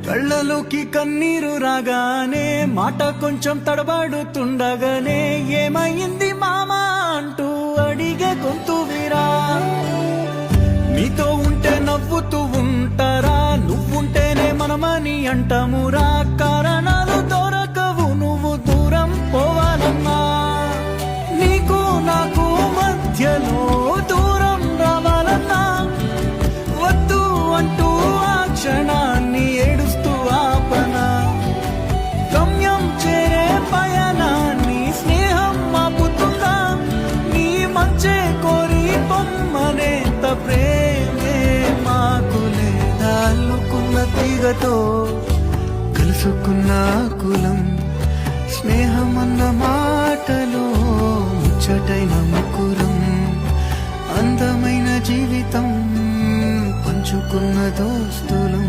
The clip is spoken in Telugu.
కళ్ళలోకి కన్నీరు రాగానే మాట కొంచెం తడబడుతుండగానే ఏమైంది మామా అంటూ అడిగే గొంతు విరా. నీతో ఉంటే నవ్వుతూ ఉంటారా, నువ్వుంటేనే మనమని అంటామురా. కారణాలు దొరకవు నువ్వు దూరం పోవాలన్నా, నీకు నాకు మధ్యలో దూరం రావాలన్నా. వద్దు అంటూ ఆ క్షణాన్ని ఏడుస్తూ ఆపనా. గమ్యం చేరే పయనాన్ని స్నేహం ఆపుతుందా. నీ మంచే కోరి పొమ్మనేంత ప్రేమే మాకు లేదా. అల్లుకున్న తీగతో కలుసుకున్న కులం, స్నేహమన్న మాటలో ముచ్చటైన ముకురం. అందమైన జీవితం పంచుకున్న దోస్తులం.